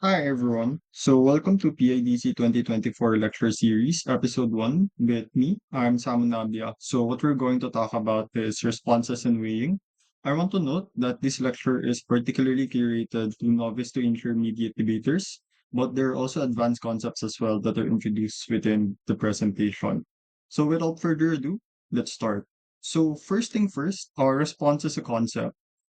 Hi everyone. Welcome to PIDC 2024 lecture series, episode 1 with me. I'm Sam Unabia. What we're going to talk about is responses and weighing. I want to note that this lecture is particularly curated to novice to intermediate debaters, but there are also advanced concepts as well that are introduced within the presentation. Without further ado, let's start. First thing first, our response is a concept.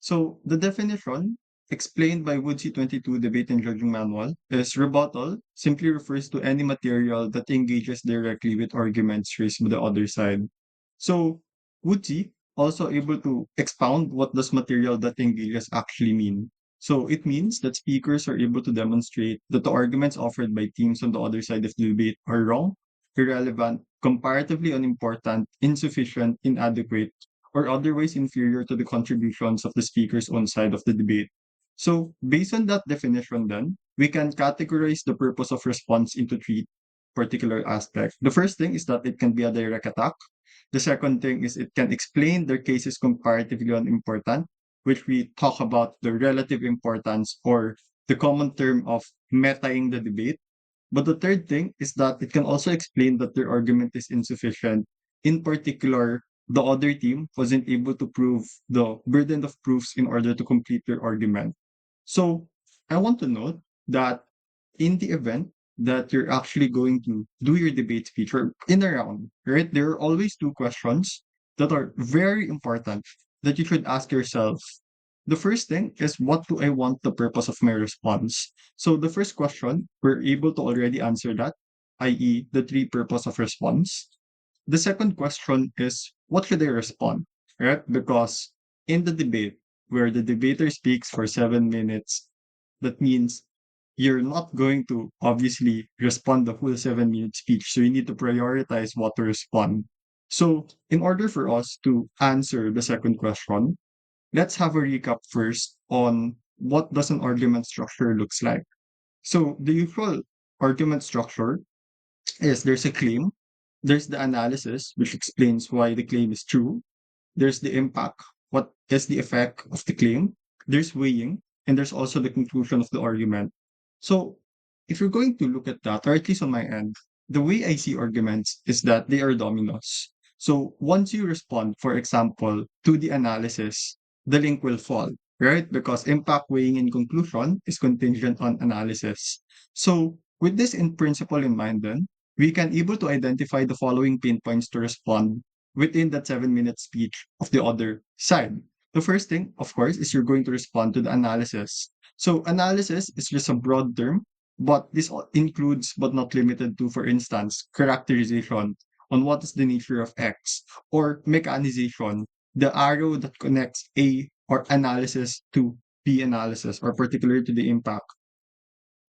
The definition explained by Woodsy 22 Debate and Judging Manual is rebuttal simply refers to any material that engages directly with arguments raised by the other side. So Woodsy also able to expound what does material that engages actually mean. So it means that speakers are able to demonstrate that the arguments offered by teams on the other side of the debate are wrong, irrelevant, comparatively unimportant, insufficient, inadequate, or otherwise inferior to the contributions of the speaker's own side of the debate. So, based on that definition, then, we can categorize the purpose of response into three particular aspects. The first thing is that it can be a direct attack. The second thing is it can explain their cases comparatively unimportant, which we talk about the relative importance or the common term of metaing the debate. But the third thing is that it can also explain that their argument is insufficient. In particular, the other team wasn't able to prove the burden of proofs in order to complete their argument. So I want to note that in the event that you're actually going to do your debate speech or in a round, right, there are always two questions that are very important that you should ask yourself. The first thing is, what do I want the purpose of my response? So the first question, we're able to already answer that, i.e., the three purpose of response. The second question is, what should I respond? Right? Because in the debate, where the debater speaks for 7 minutes, that means you're not going to obviously respond the full 7 minute speech. So you need to prioritize what to respond. So in order for us to answer the second question, let's have a recap first on what does an argument structure looks like. So the usual argument structure is there's a claim, there's the analysis, which explains why the claim is true, there's the impact, what is the effect of the claim, there's weighing, and there's also the conclusion of the argument. So if you're going to look at that, or at least on my end, the way I see arguments is that they are dominoes. So once you respond, for example, to the analysis, the link will fall, right? Because impact, weighing, and conclusion is contingent on analysis. So with this in principle in mind, then we can able to identify the following pinpoints to respond within that 7 minute speech of the other side. The first thing, of course, is you're going to respond to the analysis. So analysis is just a broad term, but this includes but not limited to, for instance, characterization on what is the nature of X, or mechanization, the arrow that connects A or analysis to B analysis, or particularly to the impact.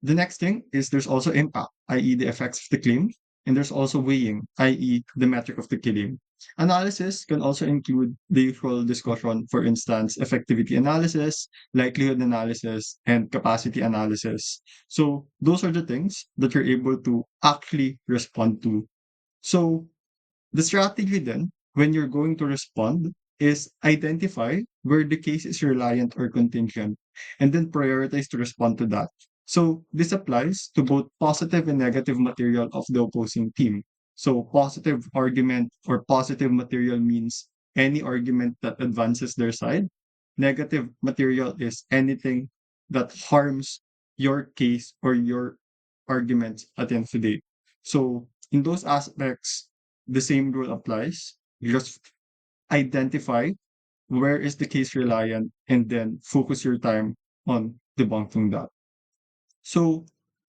The next thing is there's also impact, i.e., the effects of the claim, and there's also weighing, i.e., the metric of the claim. Analysis can also include the usual discussion, for instance, effectivity analysis, likelihood analysis, and capacity analysis. So those are the things that you're able to actually respond to. So the strategy then, when you're going to respond, is identify where the case is reliant or contingent, and then prioritize to respond to that. So this applies to both positive and negative material of the opposing team. So positive argument or positive material means any argument that advances their side. Negative material is anything that harms your case or your arguments at the end of the day. So in those aspects, the same rule applies. You just identify where is the case reliant and then focus your time on debunking that. So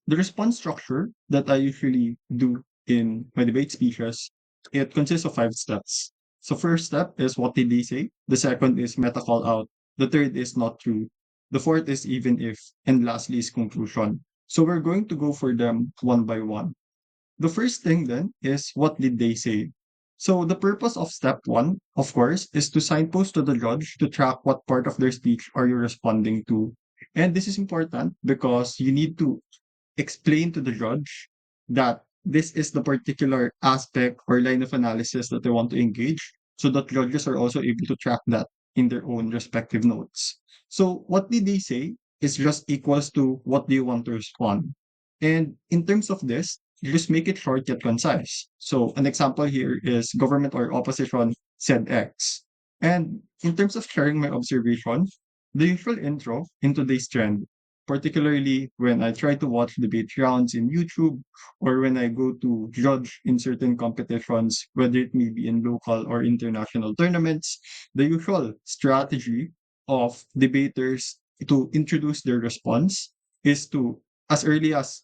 the response structure that I usually do in my debate speeches, it consists of 5 steps. So first step is what did they say? The second is meta call out. The third is not true. The fourth is even if. And lastly is conclusion. So we're going to go for them one by one. The first thing then is what did they say? So the purpose of step one, of course, is to signpost to the judge to track what part of their speech are you responding to. And this is important because you need to explain to the judge that this is the particular aspect or line of analysis that they want to engage so that judges are also able to track that in their own respective notes. So what did they say is just equals to what do you want to respond. And in terms of this, you just make it short yet concise. So an example here is government or opposition said X. And in terms of sharing my observation, the usual intro into this trend, particularly when I try to watch debate rounds in YouTube or when I go to judge in certain competitions, whether it may be in local or international tournaments, the usual strategy of debaters to introduce their response is to, as early as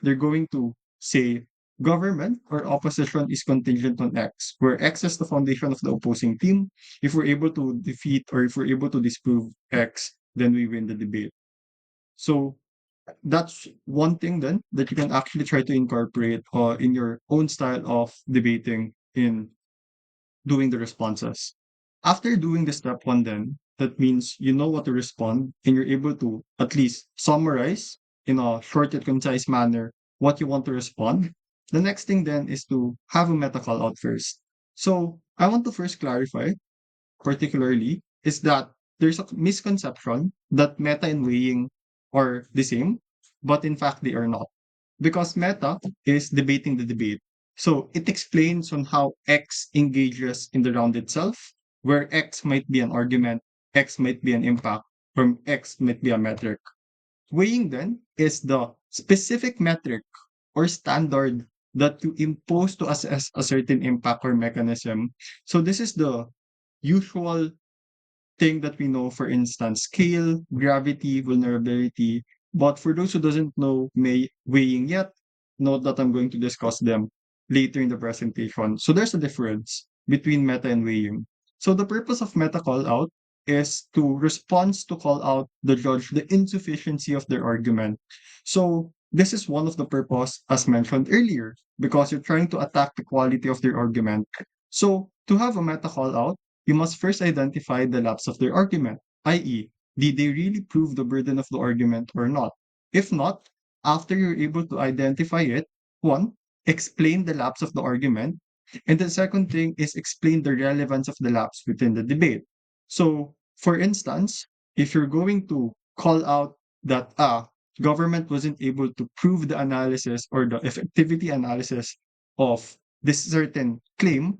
they're going to say government or opposition is contingent on X, where X is the foundation of the opposing team. If we're able to defeat or if we're able to disprove X, then we win the debate. So that's one thing then that you can actually try to incorporate in your own style of debating in doing the responses. After doing the step one, then that means you know what to respond and you're able to at least summarize in a short and concise manner what you want to respond. The next thing then is to have a meta call out first. So I want to first clarify particularly is that there's a misconception that meta and weighing are the same, but in fact they are not. Because meta is debating the debate. So it explains on how X engages in the round itself, where X might be an argument, X might be an impact, or X might be a metric. Weighing then is the specific metric or standard that you impose to assess a certain impact or mechanism. So this is the usual thing that we know, for instance, scale, gravity, vulnerability. But for those who doesn't know weighing yet, note that I'm going to discuss them later in the presentation. So there's a difference between meta and weighing. So the purpose of meta call out is to respond to call out the judge the insufficiency of their argument. So this is one of the purpose as mentioned earlier, because you're trying to attack the quality of their argument. So to have a meta call out, you must first identify the lapse of their argument, i.e., did they really prove the burden of the argument or not? If not, after you're able to identify it, one, explain the lapse of the argument. And the second thing is explain the relevance of the lapse within the debate. So, for instance, if you're going to call out that government wasn't able to prove the analysis or the effectivity analysis of this certain claim,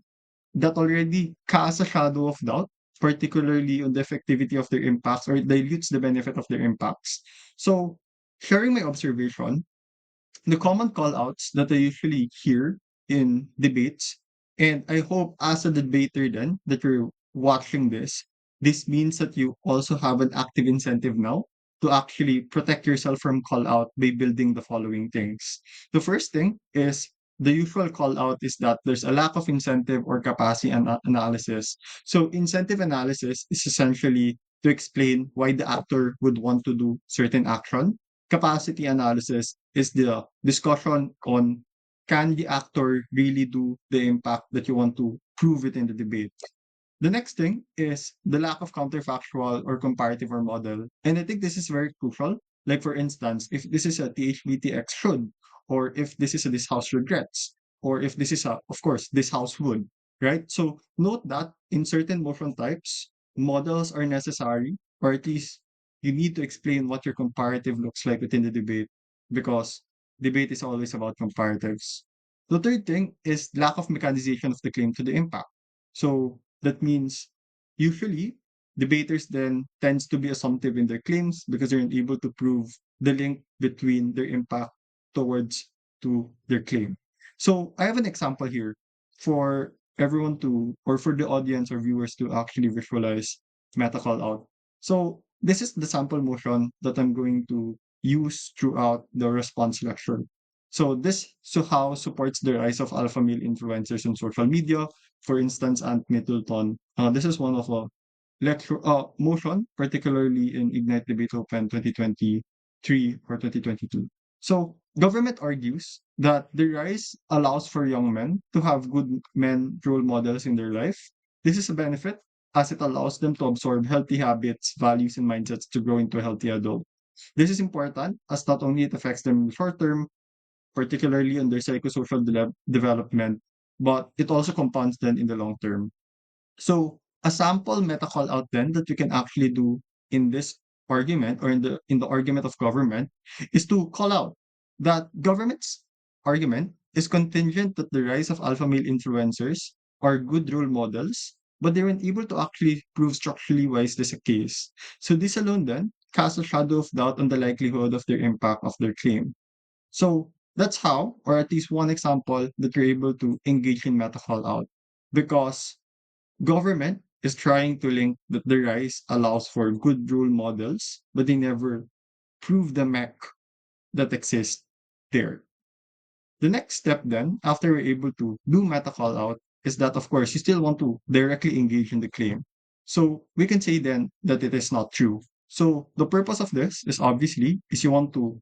that already casts a shadow of doubt, particularly on the effectivity of their impacts or dilutes the benefit of their impacts. So, sharing my observation, the common call outs that I usually hear in debates, and I hope as a debater then that you're watching this means that you also have an active incentive now to actually protect yourself from call out by building the following things. The first thing is the usual call out is that there's a lack of incentive or capacity analysis. So incentive analysis is essentially to explain why the actor would want to do certain action. Capacity analysis is the discussion on can the actor really do the impact that you want to prove it in the debate. The next thing is the lack of counterfactual or comparative or model. And I think this is very crucial. Like for instance, if this is a THBTX should, or if this is a this house regrets, or if this is a, of course, this house would, right? So note that in certain motion types, models are necessary, or at least you need to explain what your comparative looks like within the debate, because debate is always about comparatives. The third thing is lack of mechanization of the claim to the impact. So that means usually debaters then tends to be assumptive in their claims because they're unable to prove the link between their impact towards to their claim. So I have an example here for everyone to or for the audience or viewers to actually visualize meta call out. So this is the sample motion that I'm going to use throughout the response lecture. So this how supports the rise of alpha male influencers on social media. For instance, Ant Middleton. This is one of a lecture motion, particularly in Ignite Debate Open 2023 or 2022. So government argues that the rise allows for young men to have good men role models in their life. This is a benefit as it allows them to absorb healthy habits, values, and mindsets to grow into a healthy adult. This is important as not only it affects them in the short term, particularly on their psychosocial development, but it also compounds them in the long term. So a sample meta call out then that you can actually do in this argument or in the argument of government is to call out that government's argument is contingent that the rise of alpha male influencers are good role models, but they weren't able to actually prove structurally why is this a case. So this alone then casts a shadow of doubt on the likelihood of their impact of their claim. So that's how, or at least one example, that you're able to engage in meta call out. Because government is trying to link that the rise allows for good role models, but they never prove the mech that exists there. The next step then, after we're able to do meta call out, is that of course you still want to directly engage in the claim. So we can say then that it is not true. So the purpose of this is obviously is you want to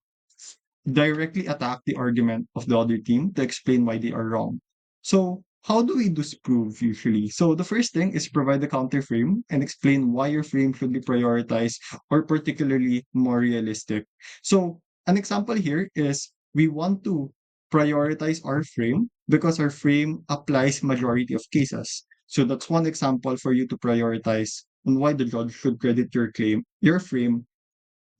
directly attack the argument of the other team to explain why they are wrong. So, how do we disprove usually? So, the first thing is provide the counter frame and explain why your frame should be prioritized or particularly more realistic. So, an example here is we want to prioritize our frame because our frame applies majority of cases. So, that's one example for you to prioritize on why the judge should credit your frame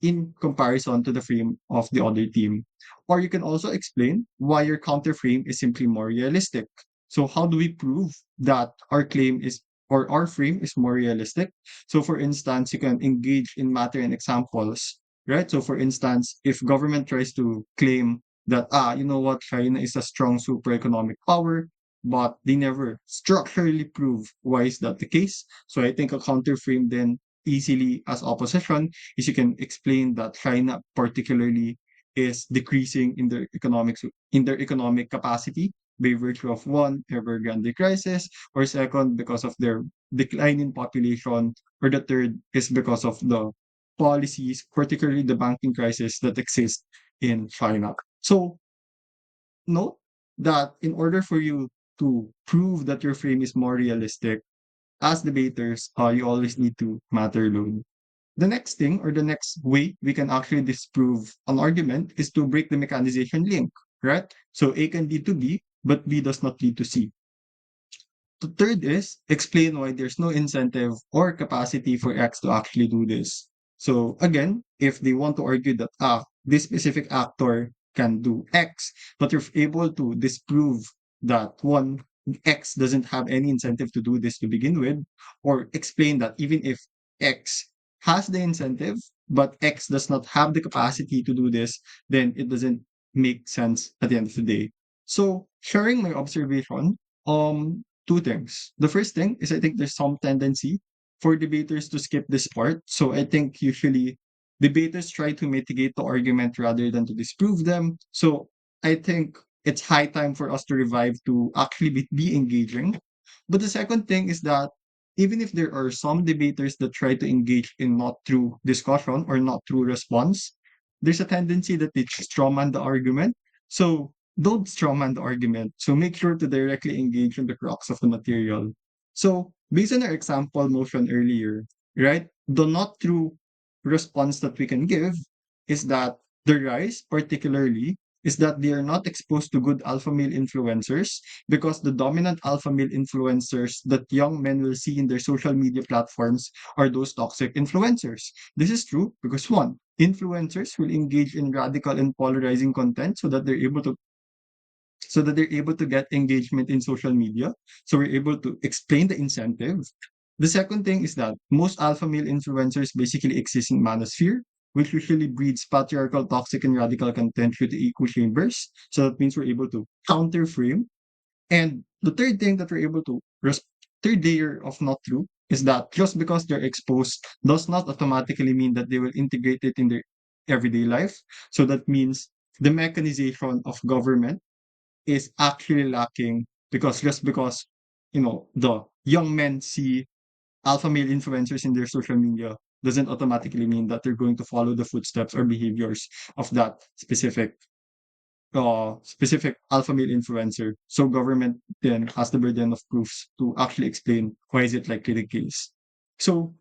in comparison to the frame of the other team. Or you can also explain why your counter frame is simply more realistic. So how do we prove that our claim is or our frame is more realistic? So for instance, you can engage in matter and examples, right? So for instance, if government tries to claim that you know what, China is a strong super economic power, but they never structurally prove why is that the case. So I think a counter frame then easily as opposition is you can explain that China particularly is decreasing in their economic capacity by virtue of one Evergrande crisis, or second because of their decline in population, or the third is because of the policies, particularly the banking crisis that exists in China. So note that in order for you to prove that your frame is more realistic, as debaters, you always need to matter load. The next thing or the next way we can actually disprove an argument is to break the mechanization link, right? So A can lead to B, but B does not lead to C. The third is explain why there's no incentive or capacity for X to actually do this. So again, if they want to argue that this specific actor can do X, but you're able to disprove that one X doesn't have any incentive to do this to begin with, or explain that even if X has the incentive, but X does not have the capacity to do this, then it doesn't make sense at the end of the day. So sharing my observation, two things. The first thing is I think there's some tendency for debaters to skip this part. So I think usually debaters try to mitigate the argument rather than to disprove them. So I think it's high time for us to revive to actually be engaging. But the second thing is that even if there are some debaters that try to engage in not through discussion or not through response, there's a tendency that they strawman the argument. So don't strawman the argument. So make sure to directly engage in the crux of the material. So based on our example motion earlier, right? The not true response that we can give is that the rise, particularly, is that they are not exposed to good alpha male influencers because the dominant alpha male influencers that young men will see in their social media platforms are those toxic influencers. This is true because one, influencers will engage in radical and polarizing content so that they're able to get engagement in social media. So we're able to explain the incentive. The second thing is that most alpha male influencers basically exist in manosphere, which usually breeds patriarchal, toxic, and radical content through the echo chambers. So that means we're able to counter frame. And the third thing that we're able to, third layer of not true, is that just because they're exposed does not automatically mean that they will integrate it in their everyday life. So that means the mechanization of government is actually lacking because just because the young men see alpha male influencers in their social media doesn't automatically mean that they're going to follow the footsteps or behaviors of that specific alpha male influencer. So government then has the burden of proofs to actually explain why is it likely the case. So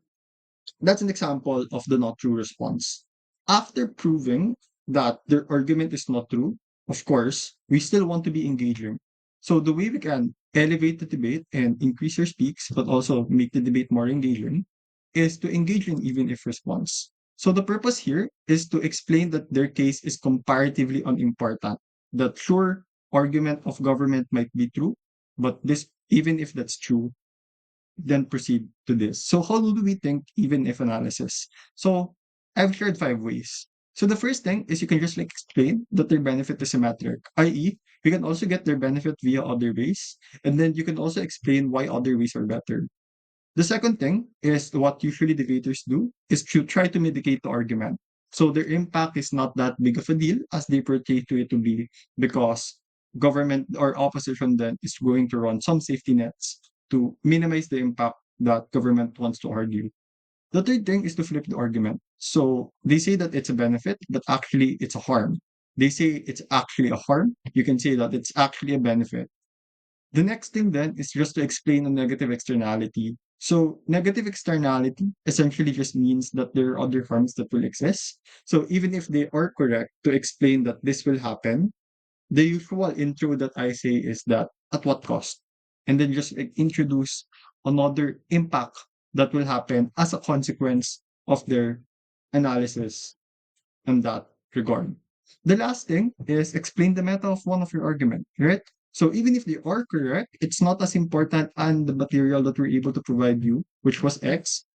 that's an example of the not true response. After proving that their argument is not true, of course, we still want to be engaging. So the way we can elevate the debate and increase your speaks, but also make the debate more engaging, is to engage in even if response. So the purpose here is to explain that their case is comparatively unimportant. That sure argument of government might be true, but this even if that's true, then proceed to this. So how do we think even if analysis? So I've shared five ways. So the first thing is you can just like explain that their benefit is symmetric, i.e., you can also get their benefit via other ways, and then you can also explain why other ways are better. The second thing is what usually debaters do is to try to mitigate the argument. So their impact is not that big of a deal as they portray to it to be because government or opposition then is going to run some safety nets to minimize the impact that government wants to argue. The third thing is to flip the argument. So they say that it's a benefit, but actually it's a harm. They say it's actually a harm. You can say that it's actually a benefit. The next thing then is just to explain a negative externality. So negative externality essentially just means that there are other harms that will exist. So even if they are correct to explain that this will happen, the usual intro that I say is that at what cost? And then just like introduce another impact that will happen as a consequence of their analysis in that regard. The last thing is explain the meta of one of your argument, right? So even if they are correct, it's not as important and the material that we're able to provide you, which was X,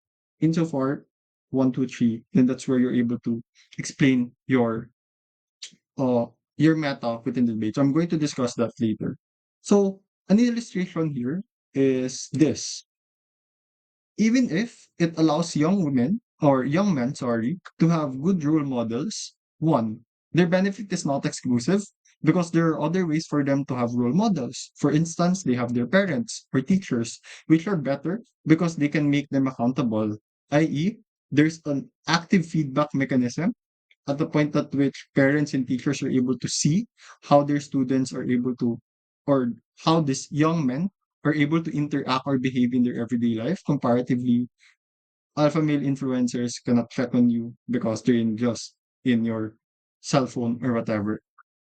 insofar one, two, three, then that's where you're able to explain uh your meta within the debate. So I'm going to discuss that later. So an illustration here is this. Even if it allows young women or young men, sorry, to have good role models, one, their benefit is not exclusive because there are other ways for them to have role models. For instance, they have their parents or teachers, which are better because they can make them accountable, i.e., there's an active feedback mechanism at the point at which parents and teachers are able to see how their students are able to, or how these young men are able to interact or behave in their everyday life. Comparatively, alpha male influencers cannot check on you because they're just in your cell phone or whatever.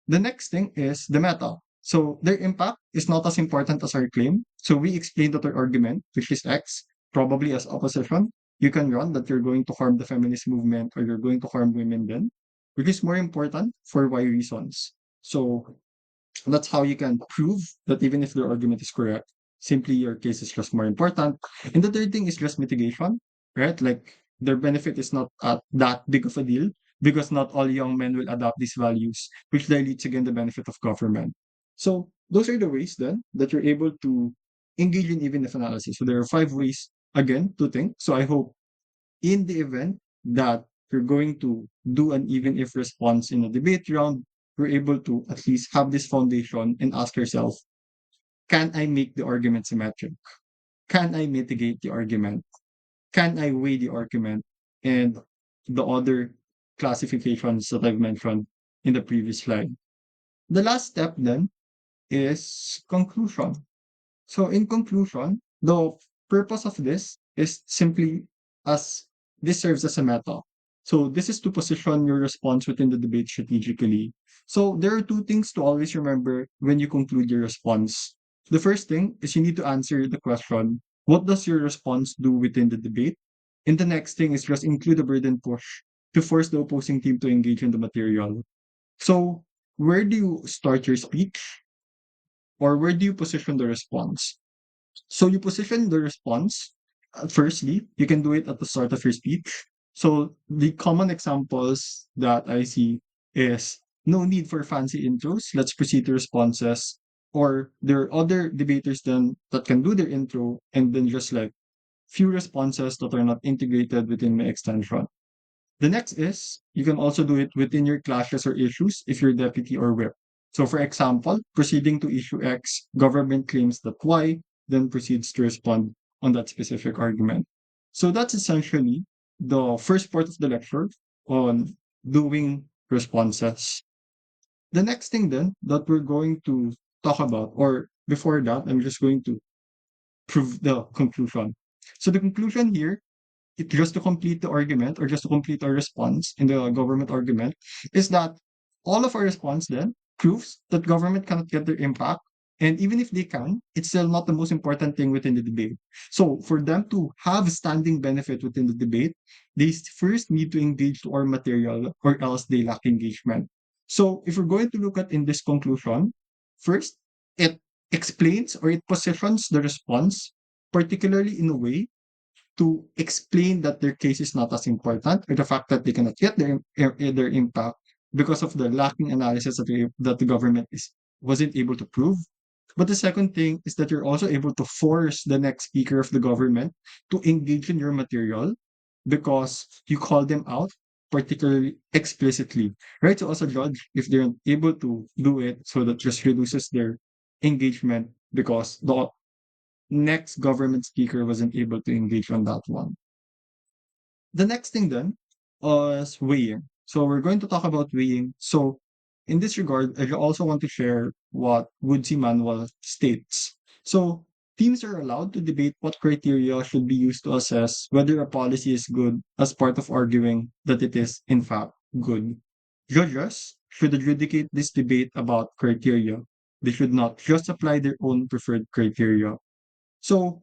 The next thing is the meta. So their impact is not as important as our claim. So we explained that our argument, which is X, probably as opposition, you can run that you're going to harm the feminist movement or you're going to harm women then, which is more important for Y reasons. So that's how you can prove that even if their argument is correct, simply your case is just more important. And the third thing is just mitigation, right? Like their benefit is not that big of a deal because not all young men will adopt these values, which dilutes again the benefit of government. So those are the ways then that you're able to engage in even if analysis. So there are five ways again to think. So I hope in the event that you're going to do an even if response in a debate round, you're able to at least have this foundation and ask yourself, can I make the argument symmetric? Can I mitigate the argument? Can I weigh the argument? And the other classifications that I've mentioned in the previous slide. The last step then is conclusion. So in conclusion, the purpose of this is simply as this serves as a meta. So this is to position your response within the debate strategically. So there are two things to always remember when you conclude your response. The first thing is you need to answer the question, what does your response do within the debate? And the next thing is just include a burden push to force the opposing team to engage in the material. So where do you start your speech or where do you position the response? So you position the response. Firstly, you can do it at the start of your speech. So the common examples that I see is no need for fancy intros. Let's proceed to responses. Or there are other debaters then that can do their intro and then just like few responses that are not integrated within my extension. The next is you can also do it within your clashes or issues if you're deputy or whip. So for example, proceeding to issue X, government claims that Y, then proceeds to respond on that specific argument. So that's essentially the first part of the lecture on doing responses. The next thing then that we're going to talk about, or before that, I'm just going to prove the conclusion. So the conclusion here just to complete the argument or just to complete our response in the government argument is that all of our response then proves that government cannot get their impact And even if they can, it's still not the most important thing within the debate. So for them to have standing benefit within the debate, they first need to engage to our material or else they lack engagement. So if we're going to look at in this conclusion, first, it explains or it positions the response, particularly in a way to explain that their case is not as important or the fact that they cannot get their impact because of the lacking analysis that the government wasn't able to prove. But the second thing is that you're also able to force the next speaker of the government to engage in your material because you call them out particularly explicitly, right? To also judge if they're able to do it so that just reduces their engagement because the next government speaker wasn't able to engage on that one. The next thing then is weighing. So we're going to talk about weighing. So in this regard, I also want to share what Woodsy Manual states. So teams are allowed to debate what criteria should be used to assess whether a policy is good as part of arguing that it is in fact good. Judges should adjudicate this debate about criteria. They should not just apply their own preferred criteria. So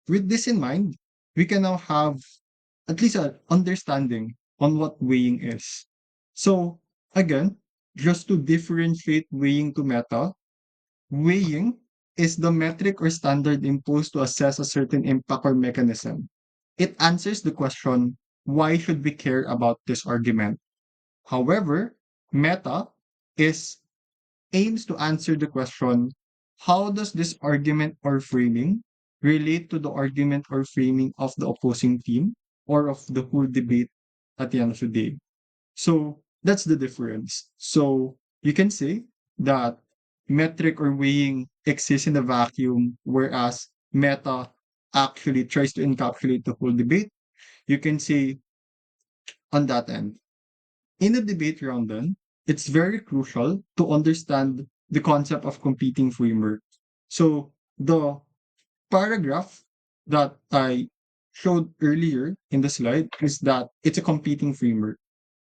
with this in mind, we can now have at least an understanding on what weighing is. So again, just to differentiate weighing to meta, weighing is the metric or standard imposed to assess a certain impact or mechanism. It answers the question, why should we care about this argument? However, meta is aims to answer the question, how does this argument or framing relate to the argument or framing of the opposing team or of the whole debate at the end of the day? So that's the difference. So you can say that metric or weighing exists in a vacuum, whereas meta actually tries to encapsulate the whole debate. You can say on that end. In a debate round, then, it's very crucial to understand the concept of competing framework. So the paragraph that I showed earlier in the slide is that it's a competing framework.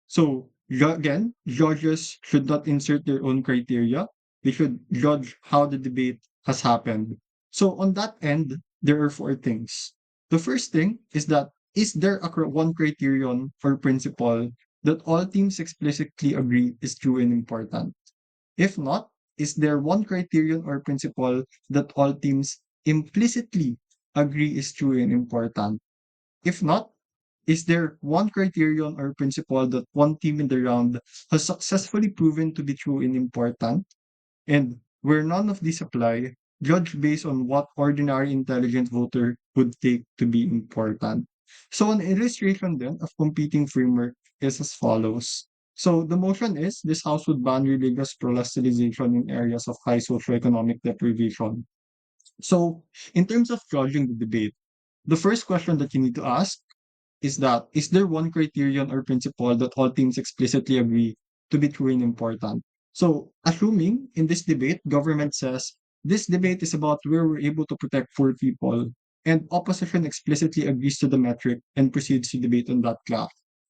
So again, judges should not insert their own criteria. They should judge how the debate has happened. So on that end, there are four things. The first thing is there a one criterion or principle that all teams explicitly agree is true and important? If not, is there one criterion or principle that all teams implicitly agree is true and important? If not, is there one criterion or principle that one team in the round has successfully proven to be true and important? And where none of these apply, judge based on what ordinary intelligent voter would take to be important. So an illustration then of competing framework is as follows. So the motion is this house would ban religious proselytization in areas of high socioeconomic deprivation. So in terms of judging the debate, the first question that you need to ask is there one criterion or principle that all teams explicitly agree to be true and important? So, assuming in this debate, government says this debate is about where we're able to protect poor people, and opposition explicitly agrees to the metric and proceeds to debate on that class.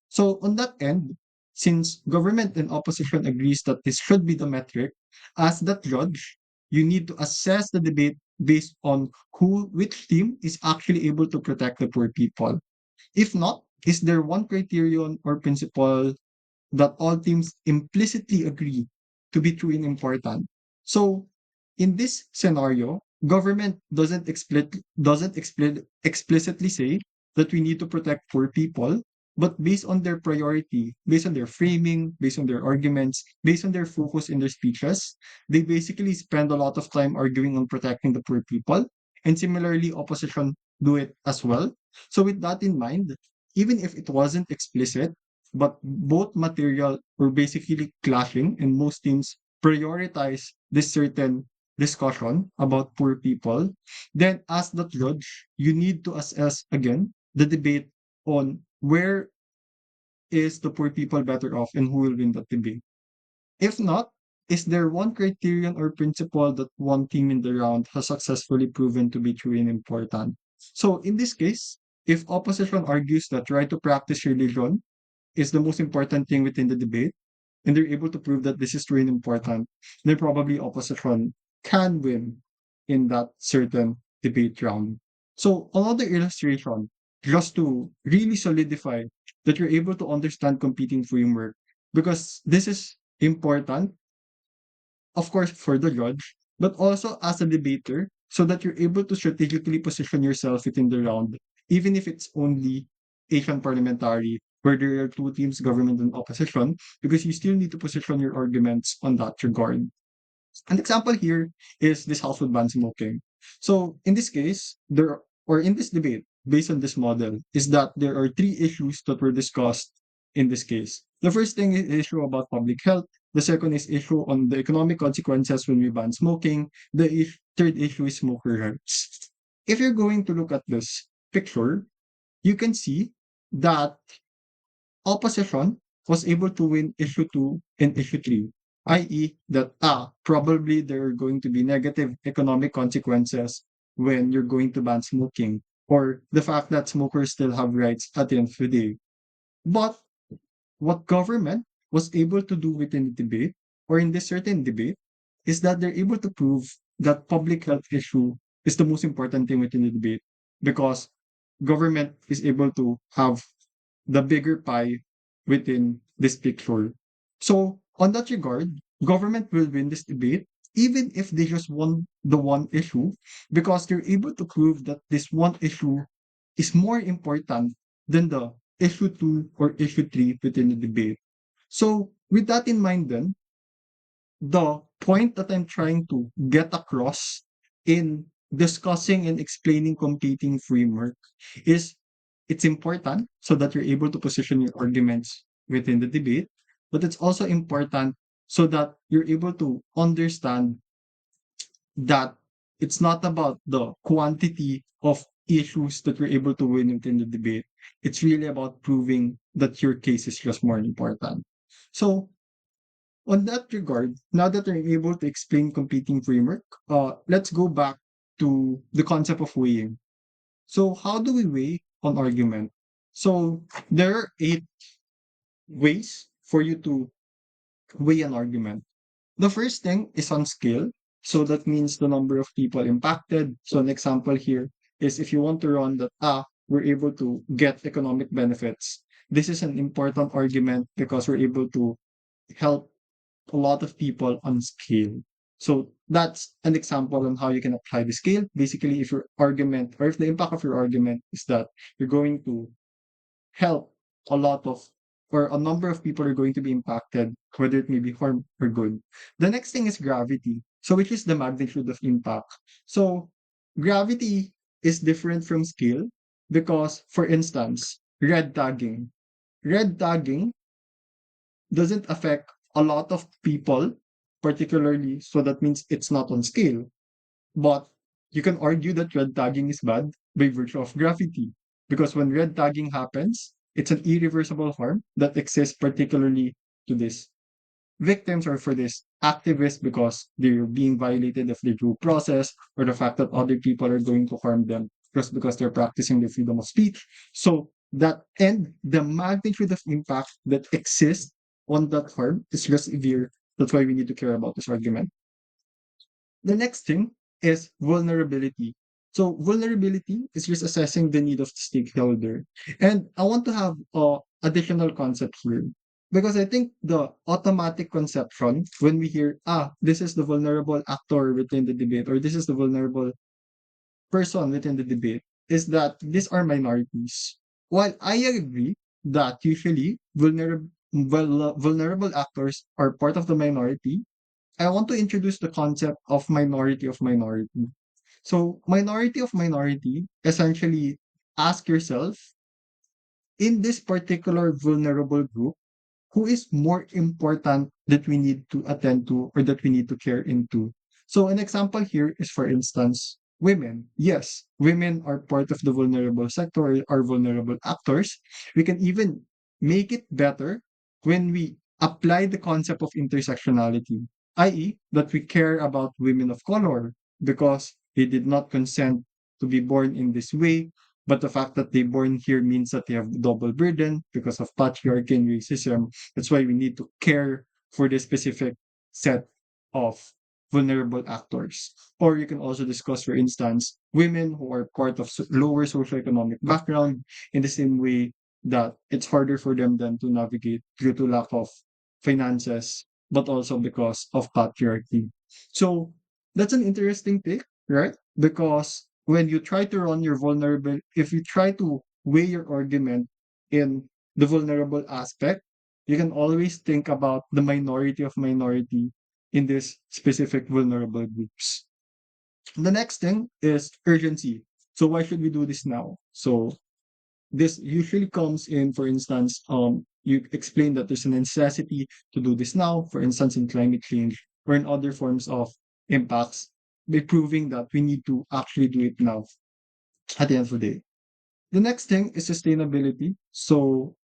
So, on that end, since government and opposition agrees that this should be the metric, as that judge, you need to assess the debate based on which team is actually able to protect the poor people. If not, is there one criterion or principle that all teams implicitly agree to be true and important? So, in this scenario, government doesn't explicitly say that we need to protect poor people, but based on their priority, based on their framing, based on their arguments, based on their focus in their speeches, they basically spend a lot of time arguing on protecting the poor people. And similarly, opposition do it as well. So with that in mind, even if it wasn't explicit, but both material were basically clashing and most teams prioritize this certain discussion about poor people, then as the judge, you need to assess again the debate on where is the poor people better off and who will win that debate. If not, is there one criterion or principle that one team in the round has successfully proven to be true and important? So in this case, if opposition argues that right to practice religion is the most important thing within the debate, and they're able to prove that this is true and important, then probably opposition can win in that certain debate round. So another illustration, just to really solidify that you're able to understand competing framework, because this is important, of course, for the judge, but also as a debater, so that you're able to strategically position yourself within the round, even if it's only Asian parliamentary, where there are two teams, government and opposition, because you still need to position your arguments on that regard. An example here is this household ban smoking. So in this case, there or in this debate, based on this model, is that there are three issues that were discussed in this case. The first thing is issue about public health. The second is issue on the economic consequences when we ban smoking. The third issue is smoker rights. If you're going to look at this picture, you can see that opposition was able to win issue 2 and issue 3, i.e., that probably there are going to be negative economic consequences when you're going to ban smoking, or the fact that smokers still have rights at the end of the day. But what government was able to do within the debate, or in this certain debate, is that they're able to prove that public health issue is the most important thing within the debate, because government is able to have the bigger pie within this picture. So, on that regard, government will win this debate even if they just won the one issue, because they're able to prove that this one issue is more important than the issue 2 or issue 3 within the debate. So, with that in mind, then, the point that I'm trying to get across in discussing and explaining competing framework is it's important so that you're able to position your arguments within the debate, but it's also important so that you're able to understand that it's not about the quantity of issues that you're able to win within the debate. It's really about proving that your case is just more important. So on that regard, now that I'm able to explain competing framework, let's go back to the concept of weighing. So how do we weigh an argument? So there are 8 ways for you to weigh an argument. The first thing is on scale. So that means the number of people impacted. So an example here is if you want to run that, we're able to get economic benefits. This is an important argument because we're able to help a lot of people on scale. So that's an example on how you can apply the scale. Basically, if your argument or if the impact of your argument is that you're going to help a lot of or a number of people are going to be impacted, whether it may be harm or good. The next thing is gravity. So which is the magnitude of impact. So gravity is different from scale because, for instance, red tagging. Red tagging doesn't affect a lot of people, particularly, so that means it's not on scale. But you can argue that red tagging is bad by virtue of graffiti. Because when red tagging happens, it's an irreversible harm that exists particularly to this victims or for this activists because they're being violated of their due process or the fact that other people are going to harm them just because they're practicing their freedom of speech. So that and the magnitude of impact that exists on that harm is just severe. That's why we need to care about this argument. The next thing is vulnerability. So vulnerability is just assessing the need of the stakeholder. And I want to have additional concept here because I think the automatic conception when we hear, this is the vulnerable actor within the debate or this is the vulnerable person within the debate is that these are minorities. While I agree that usually vulnerable actors are part of the minority, I want to introduce the concept of minority. So, minority of minority, essentially ask yourself in this particular vulnerable group, who is more important that we need to attend to or that we need to care into. So an example here is, for instance, women. Yes, women are part of the vulnerable sector, are vulnerable actors. We can even make it better when we apply the concept of intersectionality, i.e., that we care about women of color because they did not consent to be born in this way, but the fact that they born here means that they have the double burden because of patriarchy and racism. That's why we need to care for this specific set of vulnerable actors. Or you can also discuss, for instance, women who are part of lower socioeconomic background in the same way that it's harder for them than to navigate due to lack of finances, but also because of patriarchy. So that's an interesting take, right? Because when you try to run your vulnerable, if you try to weigh your argument in the vulnerable aspect, you can always think about the minority of minority in this specific vulnerable groups. The next thing is urgency. So why should we do this now? So this usually comes in, for instance, you explain that there's a necessity to do this now, for instance, in climate change or in other forms of impacts, by proving that we need to actually do it now at the end of the day. The next thing is sustainability. So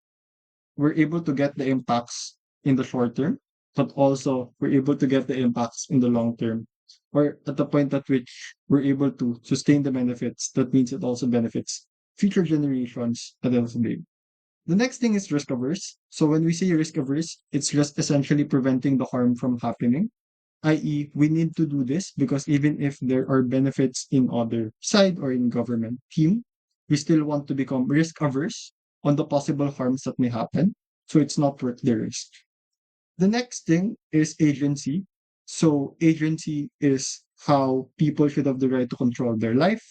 we're able to get the impacts in the short term, but also we're able to get the impacts in the long term. Or at the point at which we're able to sustain the benefits, that means it also benefits future generations at the end of the day. The next thing is risk averse. So when we say risk averse, it's just essentially preventing the harm from happening, i.e., we need to do this because even if there are benefits in other side or in government team, we still want to become risk averse on the possible harms that may happen. So it's not worth the risk. The next thing is agency. So agency is how people should have the right to control their life.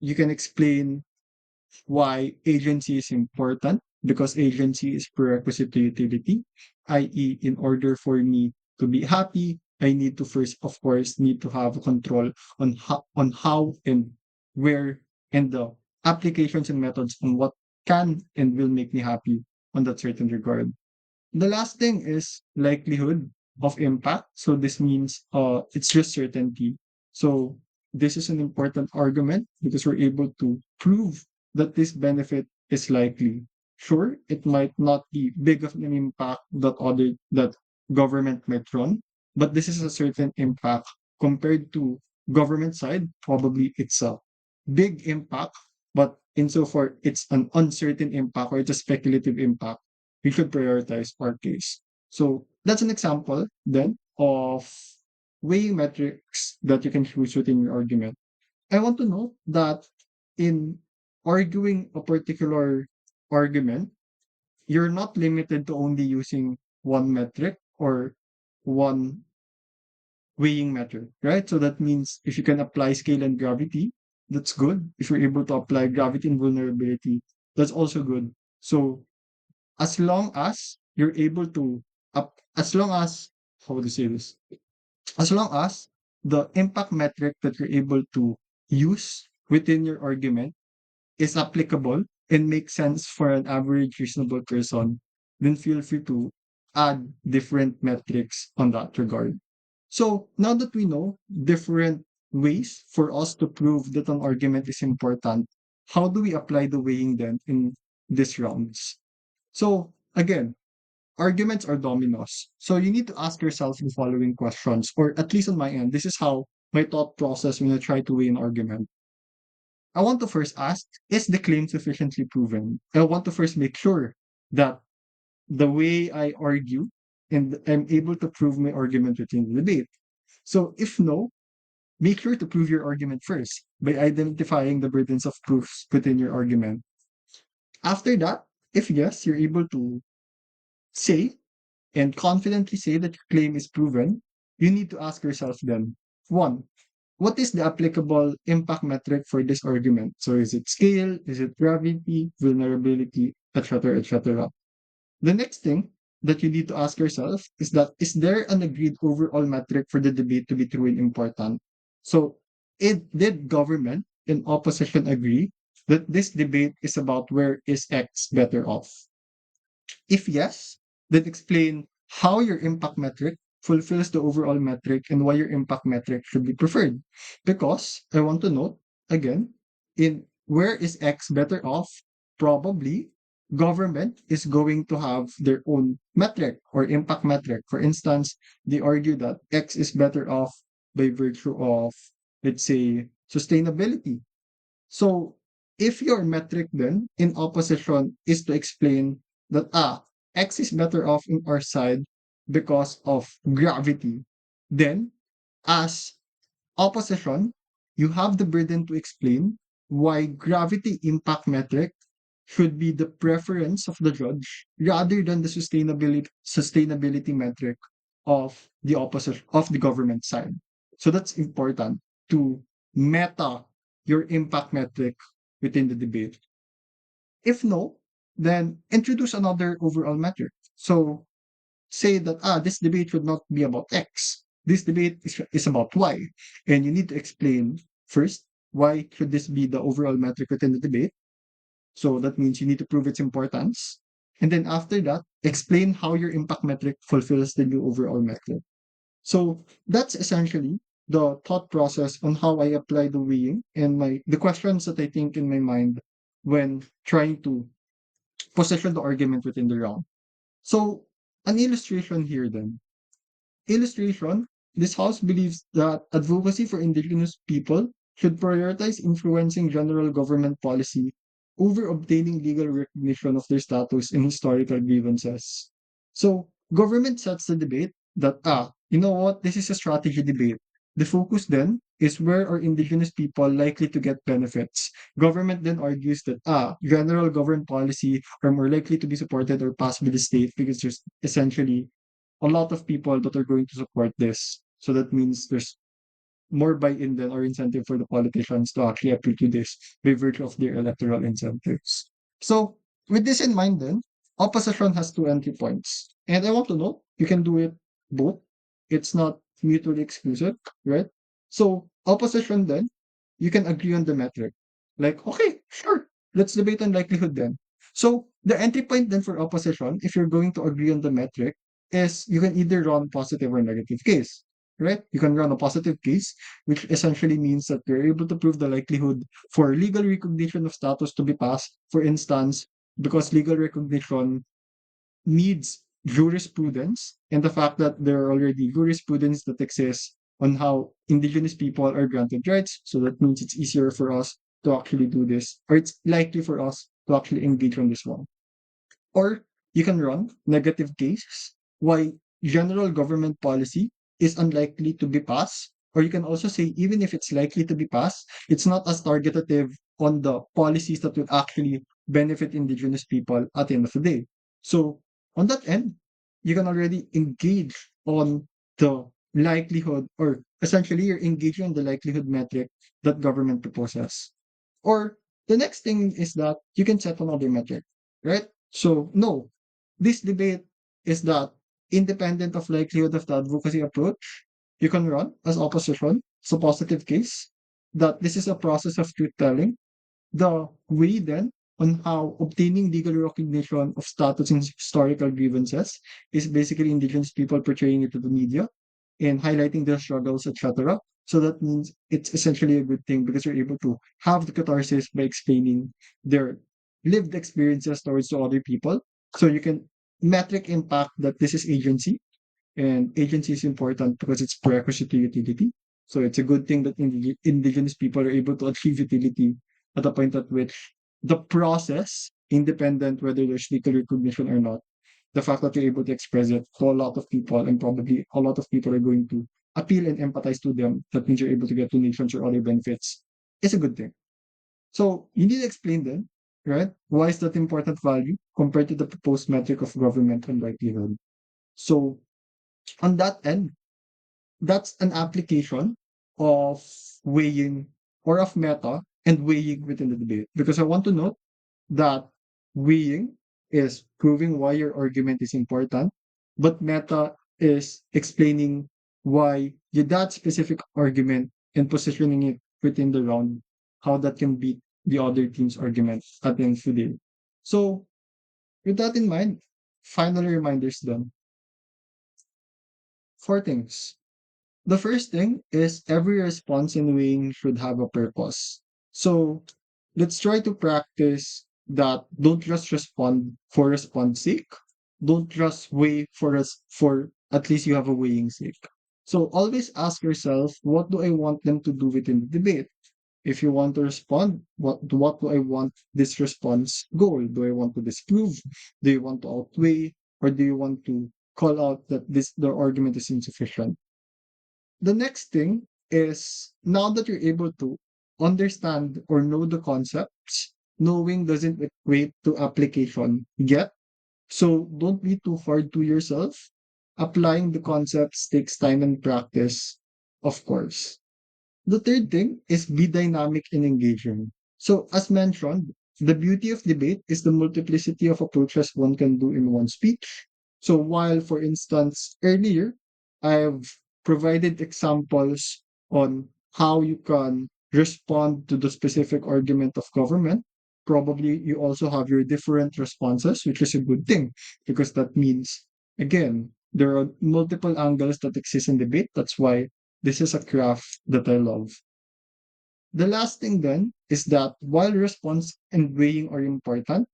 You can explain why agency is important, because agency is prerequisite to utility, i.e., in order for me to be happy, I need to first, of course, need to have control on how and where and the applications and methods on what can and will make me happy on that certain regard. The last thing is likelihood of impact. So this means it's just certainty. So this is an important argument because we're able to prove that this benefit is likely. Sure, it might not be big of an impact that government might run, but this is a certain impact compared to government side. Probably it's a big impact, but insofar it's an uncertain impact or it's a speculative impact, we should prioritize our case. So that's an example then of weighing metrics that you can choose within your argument. I want to note that in arguing a particular argument, you're not limited to only using one metric or one weighing metric, right? So that means if you can apply scale and gravity, that's good. If you're able to apply gravity and vulnerability, that's also good. So as long as you're able to as long as how would you say this, as long as the impact metric that you're able to use within your argument is applicable and makes sense for an average reasonable person, then feel free to add different metrics on that regard. So now that we know different ways for us to prove that an argument is important, how do we apply the weighing then in these rounds? So again, arguments are dominoes. So you need to ask yourself the following questions, or at least on my end, this is how my thought process when I try to weigh an argument. I want to first ask, is the claim sufficiently proven? I want to first make sure that the way I argue and I'm able to prove my argument within the debate. So if no, make sure to prove your argument first by identifying the burdens of proofs within your argument. After that, if yes, you're able to say and confidently say that your claim is proven, you need to ask yourself then, one, what is the applicable impact metric for this argument? So is it scale? Is it gravity, vulnerability, etc., etc.? The next thing that you need to ask yourself is that is there an agreed overall metric for the debate to be true and important? So did government and opposition agree that this debate is about where is X better off? If yes, then explain how your impact metric fulfills the overall metric and why your impact metric should be preferred. Because I want to note again, in where is X better off, probably government is going to have their own metric or impact metric. For instance, they argue that X is better off by virtue of, let's say, sustainability. So if your metric then in opposition is to explain that X is better off in our side because of gravity, then As opposition, you have the burden to explain why gravity impact metric should be the preference of the judge rather than the sustainability metric of the opposite of the government side. So that's important to meta your impact metric within the debate. If no, then introduce another overall metric. So say that this debate should not be about X. This debate is about Y. And you need to explain first why should this be the overall metric within the debate. So that means you need to prove its importance. And then after that, explain how your impact metric fulfills the new overall metric. So that's essentially the thought process on how I apply the weighing and the questions that I think in my mind when trying to position the argument within the round. So an illustration here then. Illustration, this House believes that advocacy for indigenous people should prioritize influencing general government policy over obtaining legal recognition of their status in historical grievances. So, government sets the debate that, you know what, this is a strategy debate. The focus then is where are indigenous people likely to get benefits. Government then argues that, general government policy are more likely to be supported or passed by the state because there's essentially a lot of people that are going to support this. So that means there's more buy-in than or incentive for the politicians to actually appeal to this by virtue of their electoral incentives. So with this in mind then, opposition has two entry points. And I want to know, you can do it both. It's not mutually exclusive, right? So opposition then, you can agree on the metric. Like, okay, sure, let's debate on likelihood then. So the entry point then for opposition, if you're going to agree on the metric, is you can either run positive or negative case, right? You can run a positive case, which essentially means that you're able to prove the likelihood for legal recognition of status to be passed. For instance, because legal recognition needs jurisprudence and the fact that there are already jurisprudence that exists on how indigenous people are granted rights. So that means it's easier for us to actually do this, or it's likely for us to actually engage on this one. Or you can run negative cases why general government policy is unlikely to be passed. Or you can also say, even if it's likely to be passed, it's not as targetative on the policies that will actually benefit indigenous people at the end of the day. So on that end, you can already engage on the likelihood, or essentially you're engaging on the likelihood metric that government proposes. Or the next thing is that you can set another metric, right? So no, this debate is that independent of likelihood of the advocacy approach, you can run as opposition. It's a positive case that this is a process of truth telling. The way then on how obtaining legal recognition of status in historical grievances is basically indigenous people portraying it to the media and highlighting their struggles, etc. So that means it's essentially a good thing because you're able to have the catharsis by explaining their lived experiences towards to other people. So you can metric impact that this is agency, and agency is important because it's prerequisite to utility. So it's a good thing that indigenous people are able to achieve utility at a point at which the process, independent whether there's legal recognition or not, the fact that you're able to express it to a lot of people and probably a lot of people are going to appeal and empathize to them, that means you're able to get donations or other benefits, is a good thing. So you need to explain then, right? Why is that important value compared to the proposed metric of government and likelihood? So on that end, that's an application of weighing or of meta and weighing within the debate. Because I want to note that weighing is proving why your argument is important, but meta is explaining why that specific argument and positioning it within the round, how that can beat the other team's argument at the end of the day. So, with that in mind, final reminders then. Four things. The first thing is every response in weighing should have a purpose. So let's try to practice that. Don't just respond for response sake. Don't just weigh for us for at least you have a weighing sake. So always ask yourself, what do I want them to do within the debate? If you want to respond, what do I want this response goal? Do I want to disprove? Do you want to outweigh? Or do you want to call out that this their argument is insufficient? The next thing is now that you're able to understand or know the concepts, knowing doesn't equate to application yet. So don't be too hard to yourself. Applying the concepts takes time and practice, of course. The third thing is be dynamic and engaging. So, as mentioned, the beauty of debate is the multiplicity of approaches one can do in one speech. So, while, for instance, earlier I've provided examples on how you can respond to the specific argument of government, probably you also have your different responses, which is a good thing because that means, again, there are multiple angles that exist in debate. That's why this is a craft that I love. The last thing then is that while response and weighing are important,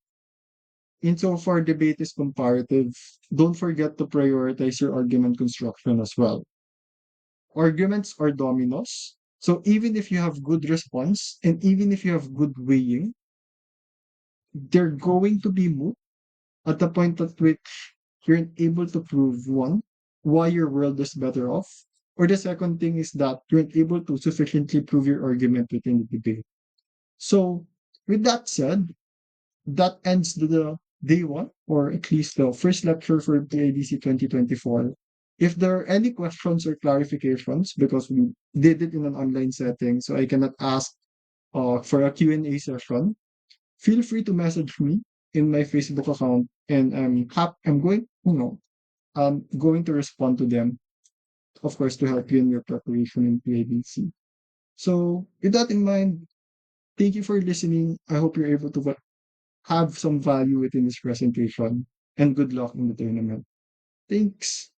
insofar debate is comparative, don't forget to prioritize your argument construction as well. Arguments are dominoes. So even if you have good response and even if you have good weighing, they're going to be moot at the point at which you're able to prove one, why your world is better off. Or the second thing is that you're able to sufficiently prove your argument within the debate. So, with that said, that ends the day one, or at least the first lecture for PIDC 2024. If there are any questions or clarifications, because we did it in an online setting, so I cannot ask for a Q&A session, feel free to message me in my Facebook account, and I'm going to respond to them, of course, to help you in your preparation in PIDC. So, with that in mind, thank you for listening. I hope you're able to have some value within this presentation, and good luck in the tournament. Thanks.